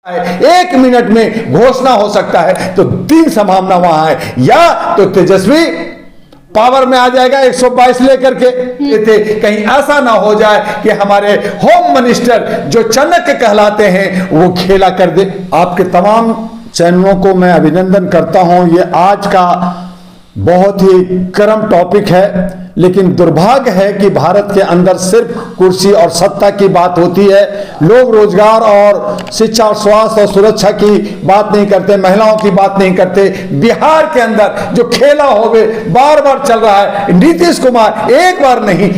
1 minute में घोषणा हो सकता है। तो 3 संभावना वहां है, या तो तेजस्वी पावर में आ जाएगा 122 लेकर के थे, कहीं ऐसा ना हो जाए कि हमारे होम मिनिस्टर जो चाणक्य कहलाते हैं वो खेला कर दे। आपके तमाम चैनलों को मैं अभिनंदन करता हूं। ये आज का बहुत ही गर्म टॉपिक है, लेकिन दुर्भाग्य है कि भारत के अंदर सिर्फ कुर्सी और सत्ता की बात होती है। लोग रोजगार और शिक्षा और स्वास्थ्य और सुरक्षा की बात नहीं करते, महिलाओं की बात नहीं करते। बिहार के अंदर जो खेला हो गए बार बार चल रहा है। नीतीश कुमार एक बार नहीं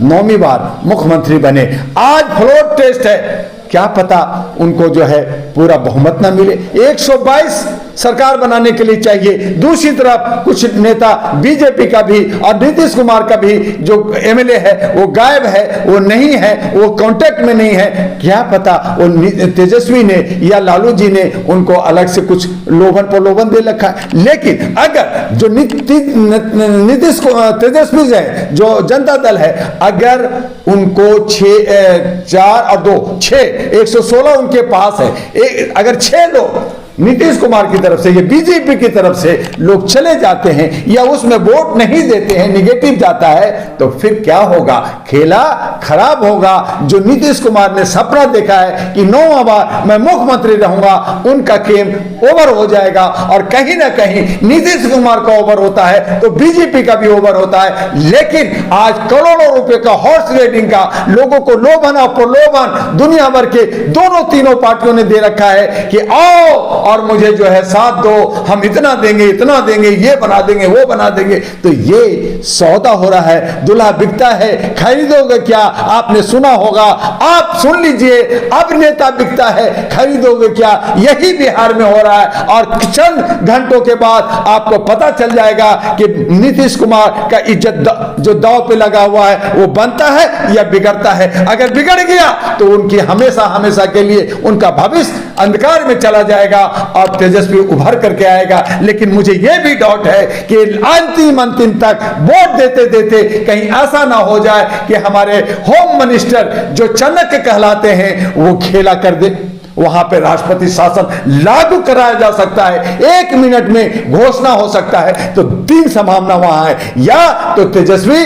9वीं बार मुख्यमंत्री बने। आज फ्लोर टेस्ट है, क्या पता उनको जो है पूरा बहुमत ना मिले। 122 सरकार बनाने के लिए चाहिए। दूसरी तरफ कुछ नेता बीजेपी का भी और नीतीश कुमार का भी जो एमएलए है वो गायब है, वो नहीं है, वो कांटेक्ट में नहीं है। क्या पता वो तेजस्वी ने या लालू जी ने उनको अलग से कुछ लोभन दे रखा है। लेकिन अगर जो नीतीश तेजस्वी है, जो जनता दल है, अगर उनको 4 और 2 6 116 उनके पास है, अगर 6 लोग नीतीश कुमार की तरफ से, ये बीजेपी की तरफ से लोग चले जाते हैं या उसमें वोट नहीं देते हैं, निगेटिव जाता है, तो फिर क्या होगा? खेला खराब होगा। जो नीतीश कुमार ने सपना देखा है कि 9वां बार मैं मुख्यमंत्री रहूंगा, उनका गेम ओवर हो जाएगा। और कहीं ना कहीं नीतीश कुमार का ओवर होता है तो बीजेपी का भी ओवर होता है। लेकिन आज करोड़ों रुपए का हॉर्स रेडिंग का लोगों को लोभन और प्रलोभन दुनिया भर के दोनों तीनों पार्टियों ने दे रखा है कि आओ और मुझे जो है साथ दो, हम इतना देंगे, ये बना देंगे, वो बना देंगे। तो ये सौदा हो रहा है, दूल्हा बिकता है, खरीदोगे क्या? आपने सुना होगा, आप सुन लीजिए, अब नेता बिकता है, खरीदोगे क्या? यही बिहार में हो रहा है। और चंद घंटों के बाद आपको पता चल जाएगा कि नीतीश कुमार का इज्जत जो दांव पे लगा हुआ है वो बनता है या बिगड़ता है। अगर बिगड़ गया तो उनकी हमेशा के लिए उनका भविष्य अंधकार में चला जाएगा और तेजस्वी उभर करके आएगा। लेकिन मुझे यह भी डाउट है कि अंतिम तक वोट देते कहीं ऐसा ना हो जाए कि हमारे होम मिनिस्टर जो चाणक्य कहलाते हैं वो खेला कर दे। वहां पे राष्ट्रपति शासन लागू कराया जा सकता है, 1 मिनट में घोषणा हो सकता है। तो 3 संभावना वहां है, या तो तेजस्वी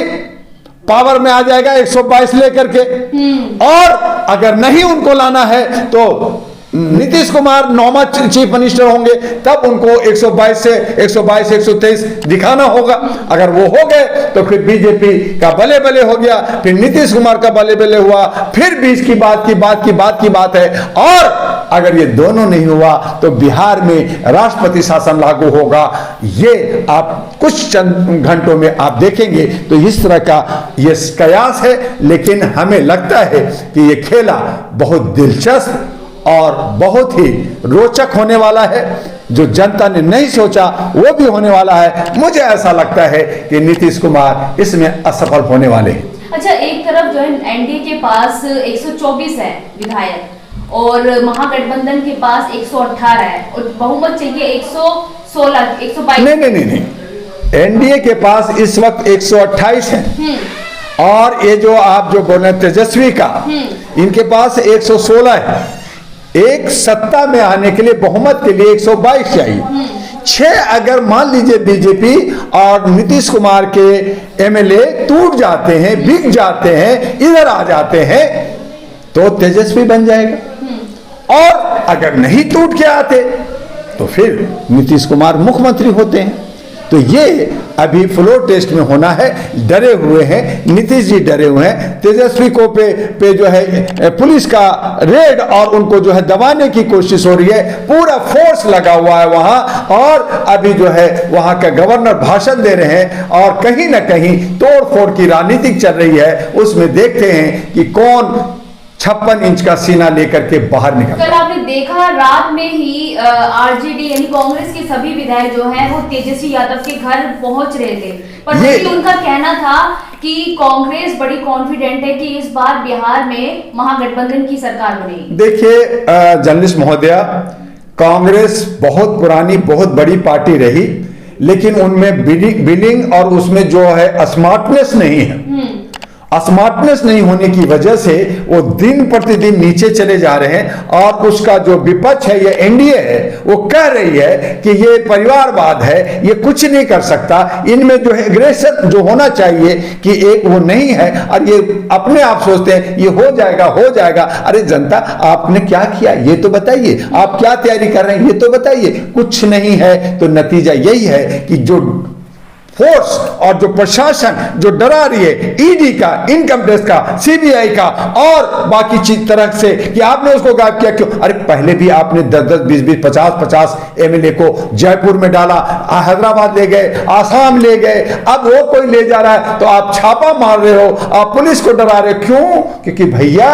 पावर में आ जाएगा 122 लेकर के, और अगर नहीं उनको लाना है तो नीतीश कुमार 9वां चीफ मिनिस्टर होंगे, तब उनको 122 से 123 दिखाना होगा। अगर वो हो गए तो फिर बीजेपी का बले बले हो गया, फिर नीतीश कुमार का बले बले हुआ, फिर बीच की बात है। और अगर ये दोनों नहीं हुआ तो बिहार में राष्ट्रपति शासन लागू होगा। ये आप कुछ चंद घंटों में आप देखेंगे। तो इस तरह का ये कयास है, लेकिन हमें लगता है कि ये खेला बहुत दिलचस्प और बहुत ही रोचक होने वाला है। जो जनता ने नहीं सोचा वो भी होने वाला है। मुझे ऐसा लगता है कि नीतीश कुमार इसमें असफल होने वाले हैं। अच्छा, एक तरफ जो है एनडीए के पास 124 है विधायक और महागठबंधन के पास 118 है और बहुमत चाहिए 116 122। नहीं, एनडीए के पास इस वक्त 128 है और ये जो आप जो बोल रहे हैं तेजस्वी का, इनके पास 116 है। एक सत्ता में आने के लिए बहुमत के लिए 122 चाहिए। 6 अगर मान लीजिए बीजेपी और नीतीश कुमार के एमएलए टूट जाते हैं, बिक जाते हैं, इधर आ जाते हैं, तो तेजस्वी बन जाएगा। और अगर नहीं टूट के आते तो फिर नीतीश कुमार मुख्यमंत्री होते हैं। तो ये अभी फ्लोर टेस्ट में होना है। डरे हुए हैं, नीतीश जी डरे हुए हैं। तेजस्वी को पे जो है पुलिस का रेड और उनको जो है दबाने की कोशिश हो रही है, पूरा फोर्स लगा हुआ है वहां। और अभी जो है वहां का गवर्नर भाषण दे रहे हैं और कहीं ना कहीं तोड़फोड़ की राजनीति चल रही है। उसमें देखते हैं कि कौन 56 इंच का सीना लेकर के बाहर निकल। कल आपने देखा रात में ही आरजेडी यानी कांग्रेस के सभी विधायक जो हैं वो तेजस्वी यादव के घर पहुंच रहे थे, पर उनका कहना था कि कांग्रेस बड़ी कॉन्फिडेंट है कि इस बार बिहार में महागठबंधन की सरकार बनेगी। देखिए जर्नलिस्ट महोदया, कांग्रेस बहुत पुरानी बहुत बड़ी पार्टी रही, लेकिन उनमें बिलिंग और उसमें जो है स्मार्टनेस नहीं है। स्मार्टनेस नहीं होने की वजह से वो दिन प्रतिदिन नीचे चले जा रहे हैं। और उसका जो विपक्ष है, ये एनडीए है, वो कह रही है कि ये परिवारवाद है, ये कुछ नहीं कर सकता, इनमें जो है एग्रेशन जो होना चाहिए कि एक वो नहीं है, और ये अपने आप सोचते हैं ये हो जाएगा हो जाएगा। अरे जनता, आपने क्या किया ये तो बताइए, आप क्या तैयारी कर रहे हैं ये तो बताइए। कुछ नहीं है तो नतीजा यही है कि जो फोर्स और जो प्रशासन जो डरा रही है, ईडी का, इनकम टैक्स का, सीबीआई का और बाकी चीज तरह से कि आपने उसको गायब किया क्यों? अरे पहले भी आपने 10-10, 20-20, 50-50 एमएलए को जयपुर में डाला, हैदराबाद ले गए, आसाम ले गए, अब वो कोई ले जा रहा है तो आप छापा मार रहे हो, आप पुलिस को डरा रहे हो। क्यों? क्योंकि भैया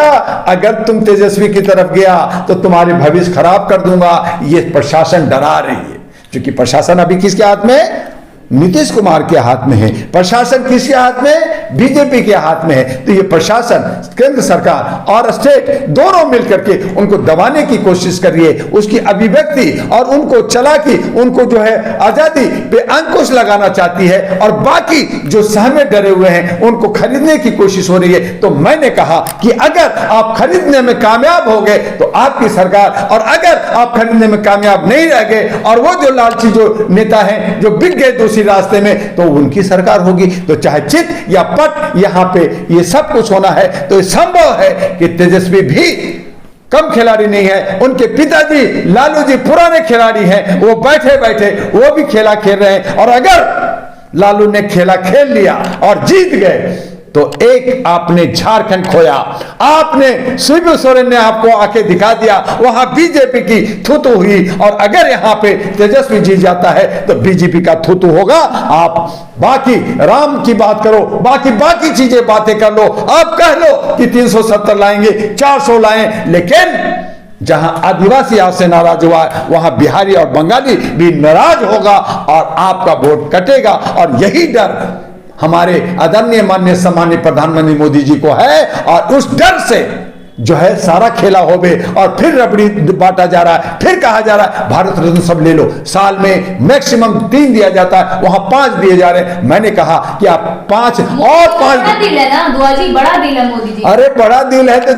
अगर तुम तेजस्वी की तरफ गया तो तुम्हारे भविष्य खराब कर दूंगा, ये प्रशासन डरा रही है। क्योंकि प्रशासन अभी किसके हाथ में है? नीतीश कुमार के हाथ में है। प्रशासन किसके हाथ में? बीजेपी के हाथ में है। तो ये प्रशासन, केंद्र सरकार और स्टेट दोनों मिलकर के उनको दबाने की कोशिश कर रही है, उसकी अभिव्यक्ति और उनको चालाकी, उनको जो है आजादी पे अंकुश लगाना चाहती है, और बाकी जो सहमे डरे हुए हैं उनको खरीदने की कोशिश हो रही है। तो मैंने कहा कि अगर आप खरीदने में कामयाब हो गए तो आपकी सरकार, और अगर आप खरीदने में कामयाब नहीं रह गए और वो जो लालची जो नेता हैं जो बिक गए दूसरी रास्ते में, तो उनकी सरकार होगी। तो चाहे चित या पट, यहां पे ये सब कुछ होना है। तो ये संभव है कि तेजस्वी भी कम खिलाड़ी नहीं है, उनके पिताजी लालू जी पुराने खिलाड़ी हैं, वो बैठे बैठे वो भी खेला खेल रहे हैं। और अगर लालू ने खेला खेल लिया और जीत गए तो एक आपने झारखंड खोया, आपने शिबू सोरेन ने आपको आके दिखा दिया, वहां बीजेपी की थूतू हुई। और अगर यहां पे तेजस्वी जीत जाता है तो बीजेपी का थूतू होगा। आप बाकी राम की बात करो, बाकी चीजें बातें कर लो, आप कह लो कि 370 लाएंगे, 400 लाएं, लेकिन जहां आदिवासी आपसे नाराज हुआ है वहां बिहारी और बंगाली भी नाराज होगा और आपका वोट कटेगा। और यही डर हमारे आदरणीय माननीय सम्मानीय प्रधानमंत्री मोदी जी को है, और उस डर से जो है सारा खेला होवे और फिर रबड़ी बांटा जा रहा है, फिर कहा जा रहा है भारत रत्न सब ले लो। साल में मैक्सिमम 3 दिया जाता है, वहां 5 दिए जा रहे हैं। मैंने कहा कि आप 5 और 5 बड़ा दिल है ना दुआ जी, बड़ा दिल है मोदी जी। अरे बड़ा दिल है तो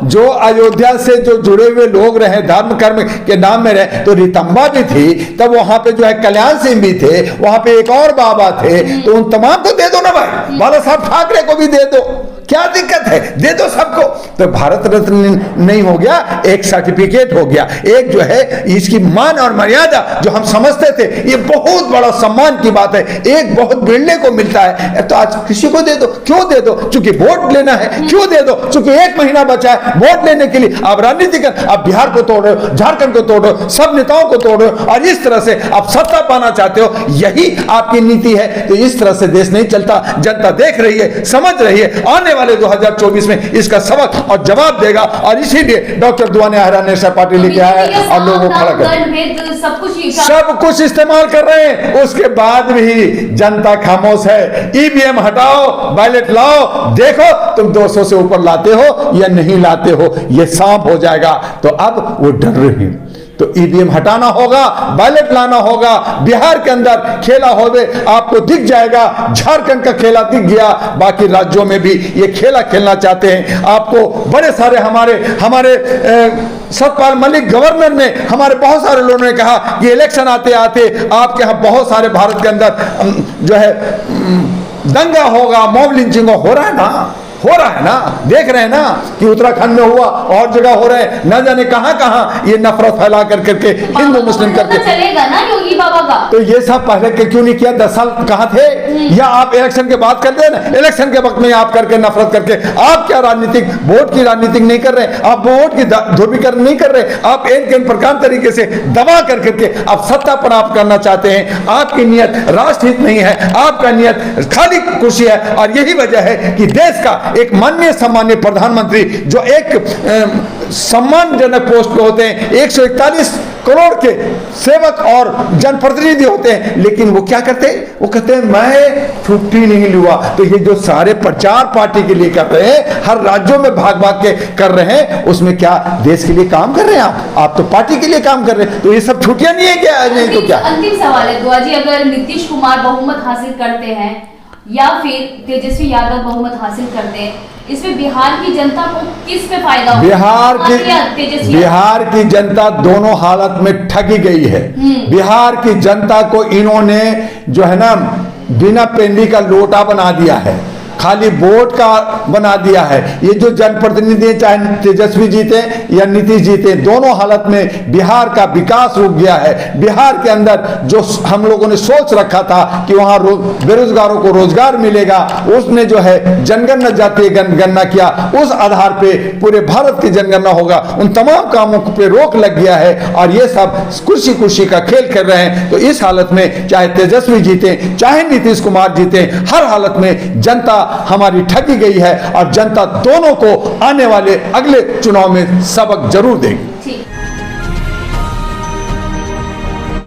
जो अयोध्या से जो जुड़े हुए लोग रहे, धर्म कर्म के नाम में रहे, तो रितंबा भी थी, तब वहां पे जो है कल्याण सिंह भी थे, वहां पे एक और बाबा थे, तो उन तमाम को दे दो ना भाई, बाला साहब ठाकरे को भी दे दो, क्या दिक्कत है? दे दो सबको। तो भारत रत्न नहीं हो गया, एक सर्टिफिकेट हो गया, एक जो है इसकी मान और मर्यादा जो हम समझते थे, ये बहुत बड़ा सम्मान की बात है, एक बहुत मिलने को मिलता है। तो आज किसी को दे दो, क्यों दे दो? चूंकि वोट लेना है, क्यों दे दो? चूंकि 1 महीना बचा है वोट लेने के लिए, आप राजनीति कर, आप बिहार को तोड़ रहे हो, झारखंड को तोड़ रहे हो, सब नेताओं को तोड़ रहे हो, और इस तरह से आप सत्ता पाना चाहते हो, यही आपकी नीति है। तो इस तरह से देश नहीं चलता। जनता देख रही है, समझ रही है, आने वाले 2024 में इसका सबक और जवाब देगा। और इसीलिए डॉक्टर दुआने आहिरा नेशनल पार्टी लेके आया है और लोगों को खड़ा कर सब कुछ इस्तेमाल कर रहे हैं। उसके बाद भी जनता खामोश है। ईवीएम हटाओ, बैलेट लाओ, देखो तुम 200 से ऊपर लाते हो या नहीं लाते हो, ये सांप हो जाएगा। तो अब वो डर रहे हैं, तो ईवीएम हटाना होगा, बैलेट लाना होगा। बिहार के अंदर खेला होवे आपको दिख जाएगा, झारखंड का खेला दिख गया, बाकी राज्यों में भी ये खेला खेलना चाहते हैं। आपको बड़े सारे हमारे सतपाल मलिक गवर्नर ने, हमारे बहुत सारे लोगों ने कहा कि इलेक्शन आते आते आपके यहाँ बहुत सारे भारत के अंदर जो है दंगा होगा, मॉब लिंचिंग हो रहा है ना, देख रहे हैं ना कि उत्तराखंड में हुआ और जगह हो रहे हैं, न जाने कहां कहां ये नफरत फैला करके हिंदू मुस्लिम करके चलेगा ना योगी बाबा का। तो ये सब पहले के क्यों नहीं किया? 10 साल कहां थे? या आप इलेक्शन के बाद कर देना, इलेक्शन के वक्त में आप करके नफरत करके आप क्या राजनीतिक वोट की राजनीतिक नहीं कर रहे, आप वोट की ध्रुवीकरण नहीं कर रहे, आप एक प्रकार तरीके से दबा करके आप सत्ता प्राप्त करना चाहते हैं। आपकी नियत राष्ट्रहित नहीं है, आपका नियत खाली कुर्सी है। और यही वजह है कि देश का एक माननीय सम्मानीय प्रधानमंत्री जो एक सम्मानजनक पोस्ट पे होते हैं, 141 करोड़ के सेवक और जनप्रतिनिधि होते हैं, लेकिन वो क्या करते हैं? वो कहते हैं मैं छुट्टी नहीं लूंगा। तो ये जो सारे प्रचार पार्टी के लिए कर रहे हैं, हर राज्यों में भाग भाग के कर रहे हैं, उसमें क्या देश के लिए काम कर रहे हैं? आप तो पार्टी के लिए काम कर रहे हैं। तो ये सब छुट्टियां नहीं है क्या? नहीं तो क्या? अंतिम सवाल है दुआ जी, अगर नीतीश कुमार बहुमत हासिल करते हैं या फिर तेजस्वी यादव बहुमत हासिल करते हैं, इसमें बिहार की जनता को किस पे फायदा होगा? बिहार की जनता दोनों हालत में ठगी गई है। बिहार की जनता को इन्होंने जो है ना बिना पेंडी का लोटा बना दिया है, खाली वोट का बना दिया है। ये जो जनप्रतिनिधि चाहे तेजस्वी जीते या नीतीश जीते, दोनों हालत में बिहार का विकास रुक गया है। बिहार के अंदर जो हम लोगों ने सोच रखा था कि वहां बेरोजगारों को रोजगार मिलेगा, उसने जो है जनगणना जातीय गणना किया, उस आधार पे पूरे भारत की जनगणना होगा, उन तमाम कामों पे रोक लग गया है और ये सब कुर्सी कुर्सी का खेल कर रहे हैं। तो इस हालत में चाहे तेजस्वी जीते चाहे नीतीश कुमार जीते, हर हालत में जनता हमारी ठगी गई है और जनता दोनों को आने वाले अगले चुनाव में सबक जरूर देगी।